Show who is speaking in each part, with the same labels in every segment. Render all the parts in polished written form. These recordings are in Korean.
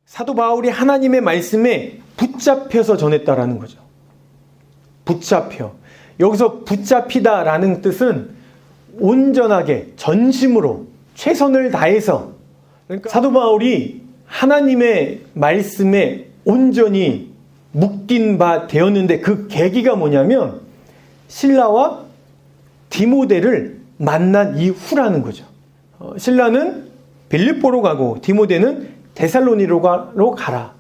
Speaker 1: 사도 바울이 하나님의 말씀에 붙잡혀서 전했다라는 거죠. 붙잡혀. 여기서 붙잡히다라는 뜻은 온전하게 전심으로 최선을 다해서, 그러니까 사도 바울이 하나님의 말씀에 온전히 묶인 바 되었는데 그 계기가 뭐냐면 실라와 디모데를 만난 이후라는 거죠. 실라는 빌립보로 가고 디모데는 데살로니로 가라.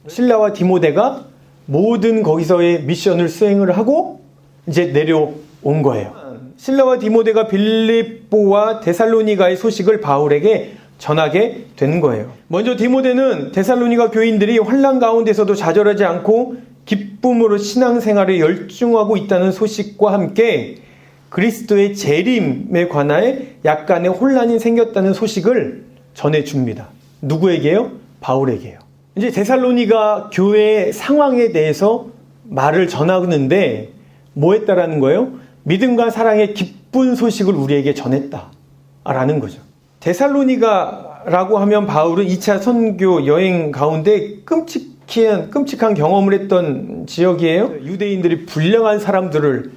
Speaker 1: 실라와 디모데가 모든 거기서의 미션을 수행을 하고 이제 내려온 거예요. 실라와 디모데가 빌립보와 데살로니가의 소식을 바울에게 전하게 된 거예요. 먼저 디모데는 데살로니가 교인들이 환난 가운데서도 좌절하지 않고 기쁨으로 신앙생활에 열중하고 있다는 소식과 함께 그리스도의 재림에 관하여 약간의 혼란이 생겼다는 소식을 전해줍니다. 누구에게요? 바울에게요. 이제 데살로니가 교회의 상황에 대해서 말을 전하는데 뭐 했다라는 거예요? 믿음과 사랑의 기쁜 소식을 우리에게 전했다라는 거죠. 데살로니가라고 하면 바울은 2차 선교 여행 가운데 끔찍한 경험을 했던 지역이에요. 유대인들이 불량한 사람들을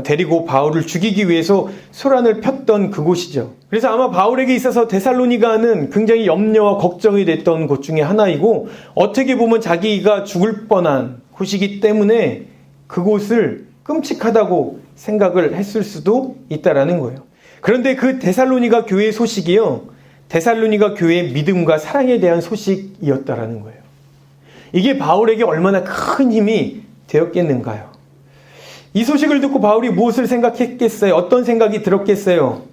Speaker 1: 데리고 바울을 죽이기 위해서 소란을 폈던 그곳이죠. 그래서 아마 바울에게 있어서 데살로니가는 굉장히 염려와 걱정이 됐던 곳 중에 하나이고, 어떻게 보면 자기가 죽을 뻔한 곳이기 때문에 그곳을 끔찍하다고 생각을 했을 수도 있다라는 거예요. 그런데 그 데살로니가 교회의 소식이요, 데살로니가 교회의 믿음과 사랑에 대한 소식이었다라는 거예요. 이게 바울에게 얼마나 큰 힘이 되었겠는가요? 이 소식을 듣고 바울이 무엇을 생각했겠어요? 어떤 생각이 들었겠어요?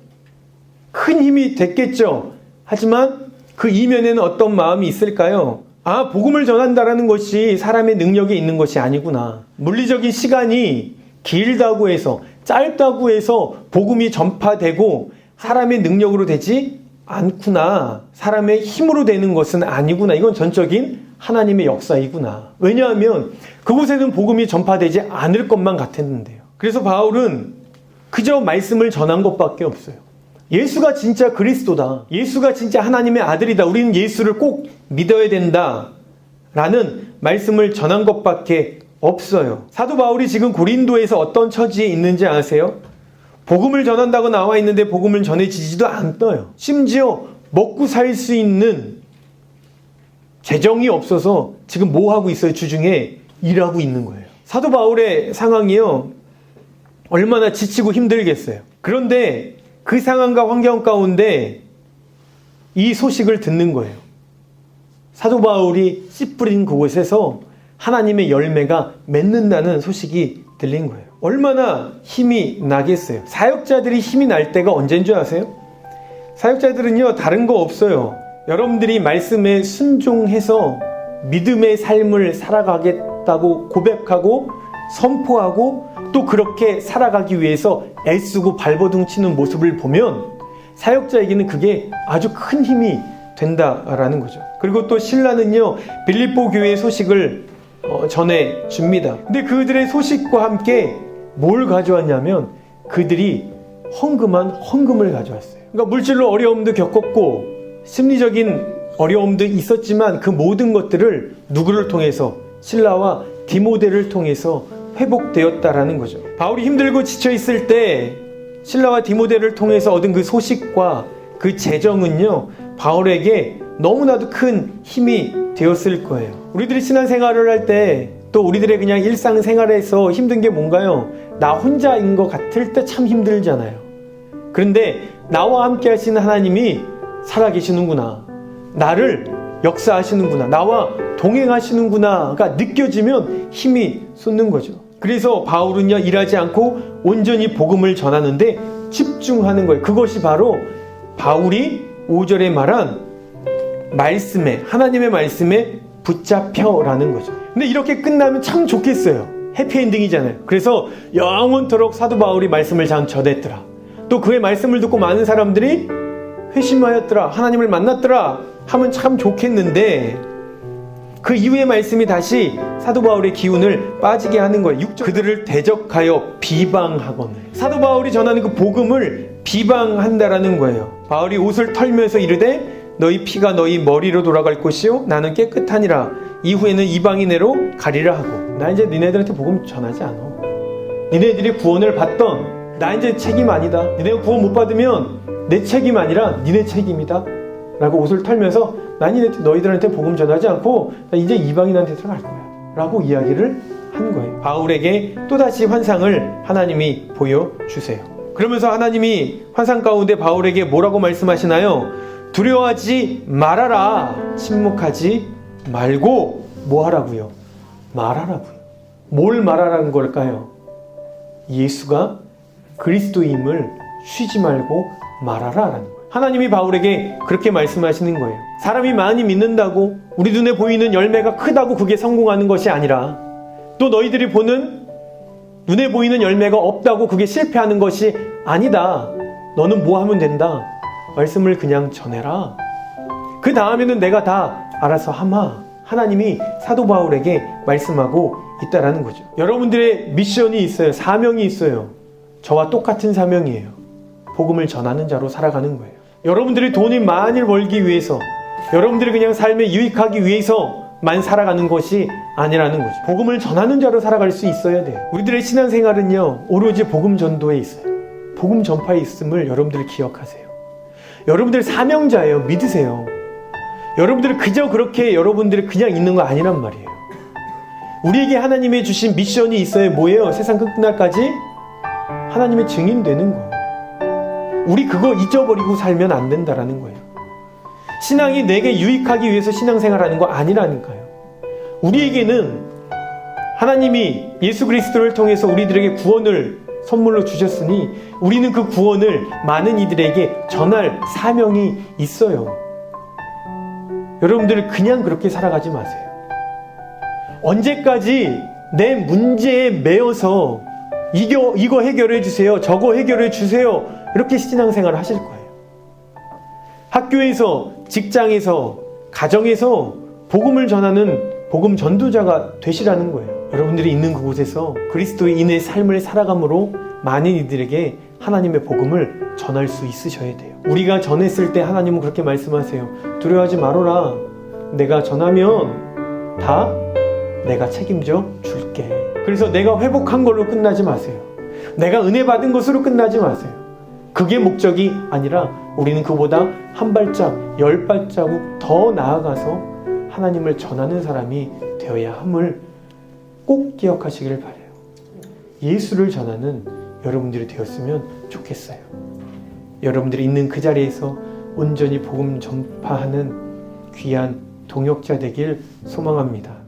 Speaker 1: 큰 힘이 됐겠죠. 하지만 그 이면에는 어떤 마음이 있을까요? 아, 복음을 전한다라는 것이 사람의 능력에 있는 것이 아니구나. 물리적인 시간이 길다고 해서, 짧다고 해서 복음이 전파되고 사람의 능력으로 되지 않구나. 사람의 힘으로 되는 것은 아니구나. 이건 전적인 하나님의 역사이구나. 왜냐하면 그곳에는 복음이 전파되지 않을 것만 같았는데요. 그래서 바울은 그저 말씀을 전한 것밖에 없어요. 예수가 진짜 그리스도다. 예수가 진짜 하나님의 아들이다. 우리는 예수를 꼭 믿어야 된다. 라는 말씀을 전한 것밖에 없어요. 사도 바울이 지금 고린도에서 어떤 처지에 있는지 아세요? 복음을 전한다고 나와 있는데 복음을 전해지지도 않아요. 심지어 먹고 살 수 있는 재정이 없어서 지금 뭐 하고 있어요? 주중에 일하고 있는 거예요. 사도 바울의 상황이요, 얼마나 지치고 힘들겠어요. 그런데 그 상황과 환경 가운데 이 소식을 듣는 거예요. 사도 바울이 씨 뿌린 그곳에서 하나님의 열매가 맺는다는 소식이 들린 거예요. 얼마나 힘이 나겠어요. 사역자들이 힘이 날 때가 언제인 줄 아세요? 사역자들은요, 다른 거 없어요. 여러분들이 말씀에 순종해서 믿음의 삶을 살아가겠다고 고백하고 선포하고 또 그렇게 살아가기 위해서 애쓰고 발버둥 치는 모습을 보면 사역자에게는 그게 아주 큰 힘이 된다라는 거죠. 그리고 또 실라는요, 빌립보 교회의 소식을 전해줍니다. 근데 그들의 소식과 함께 뭘 가져왔냐면 그들이 헌금을 가져왔어요. 그러니까 물질로 어려움도 겪었고 심리적인 어려움도 있었지만 그 모든 것들을 누구를 통해서? 실라와 디모데를 통해서 회복되었다라는 거죠. 바울이 힘들고 지쳐있을 때 실라와 디모데를 통해서 얻은 그 소식과 그 재정은요, 바울에게 너무나도 큰 힘이 되었을 거예요. 우리들이 신앙생활을 할 때 또 우리들의 그냥 일상생활에서 힘든 게 뭔가요? 나 혼자인 것 같을 때 참 힘들잖아요. 그런데 나와 함께 하시는 하나님이 살아계시는구나, 나를 역사하시는구나, 나와 동행하시는구나가 느껴지면 힘이 솟는 거죠. 그래서 바울은요, 일하지 않고 온전히 복음을 전하는데 집중하는 거예요. 그것이 바로 바울이 5절에 말한 말씀에, 하나님의 말씀에 붙잡혀라는 거죠. 근데 이렇게 끝나면 참 좋겠어요. 해피엔딩이잖아요. 그래서 영원토록 사도 바울이 말씀을 잘 전했더라. 또 그의 말씀을 듣고 많은 사람들이 회심하였더라, 하나님을 만났더라 하면 참 좋겠는데 그 이후의 말씀이 다시 사도 바울의 기운을 빠지게 하는 거예요. 그들을 대적하여 비방하거늘. 사도 바울이 전하는 그 복음을 비방한다라는 거예요. 바울이 옷을 털면서 이르되 너희 피가 너희 머리로 돌아갈 것이요 나는 깨끗하니라. 이후에는 이방인으로 가리라 하고. 나 이제 니네들한테 복음 전하지 않아. 니네들이 구원을 받던 나 이제 책임 아니다. 니네가 구원 못 받으면 내 책임 아니라 니네 책임이다 라고 옷을 털면서 난 너희들한테 복음 전하지 않고 나 이제 이방인한테 들어갈 거야 라고 이야기를 한 거예요. 바울에게 또다시 환상을 하나님이 보여주세요. 그러면서 하나님이 환상 가운데 바울에게 뭐라고 말씀하시나요? 두려워하지 말아라. 침묵하지 말고 뭐 하라고요? 말하라고요. 뭘 말하라는 걸까요? 예수가 그리스도임을 쉬지 말고 말하라라는 거예요. 하나님이 바울에게 그렇게 말씀하시는 거예요. 사람이 많이 믿는다고 우리 눈에 보이는 열매가 크다고 그게 성공하는 것이 아니라 또 너희들이 보는 눈에 보이는 열매가 없다고 그게 실패하는 것이 아니다. 너는 뭐 하면 된다. 말씀을 그냥 전해라. 그 다음에는 내가 다 알아서 하마. 하나님이 사도 바울에게 말씀하고 있다라는 거죠. 여러분들의 미션이 있어요. 사명이 있어요. 저와 똑같은 사명이에요. 복음을 전하는 자로 살아가는 거예요. 여러분들이 돈이 많이 벌기 위해서, 여러분들이 그냥 삶에 유익하기 위해서만 살아가는 것이 아니라는 거죠. 복음을 전하는 자로 살아갈 수 있어야 돼요. 우리들의 신앙생활은요, 오로지 복음 전도에 있어요. 복음 전파에 있음을 여러분들이 기억하세요. 여러분들 사명자예요. 믿으세요. 여러분들은 그저 그렇게 여러분들이 그냥 있는 거 아니란 말이에요. 우리에게 하나님이 주신 미션이 있어요. 뭐예요? 세상 끝날까지 하나님의 증인 되는 거. 우리 그거 잊어버리고 살면 안 된다라는 거예요. 신앙이 내게 유익하기 위해서 신앙생활하는 거 아니라니까요. 우리에게는 하나님이 예수 그리스도를 통해서 우리들에게 구원을 선물로 주셨으니 우리는 그 구원을 많은 이들에게 전할 사명이 있어요. 여러분들 그냥 그렇게 살아가지 마세요. 언제까지 내 문제에 매여서 이거 해결해 주세요. 저거 해결해 주세요. 이렇게 신앙생활을 하실 거예요. 학교에서, 직장에서, 가정에서 복음을 전하는 복음 전도자가 되시라는 거예요. 여러분들이 있는 그곳에서 그리스도인의 삶을 살아감으로 많은 이들에게 하나님의 복음을 전할 수 있으셔야 돼요. 우리가 전했을 때 하나님은 그렇게 말씀하세요. 두려워하지 말아라. 내가 전하면 다 내가 책임져 줄게. 그래서 내가 회복한 걸로 끝나지 마세요. 내가 은혜 받은 것으로 끝나지 마세요. 그게 목적이 아니라 우리는 그보다 한 발짝, 10발자국 더 나아가서 하나님을 전하는 사람이 되어야 함을 꼭 기억하시길 바라요. 예수를 전하는 여러분들이 되었으면 좋겠어요. 여러분들이 있는 그 자리에서 온전히 복음 전파하는 귀한 동역자 되길 소망합니다.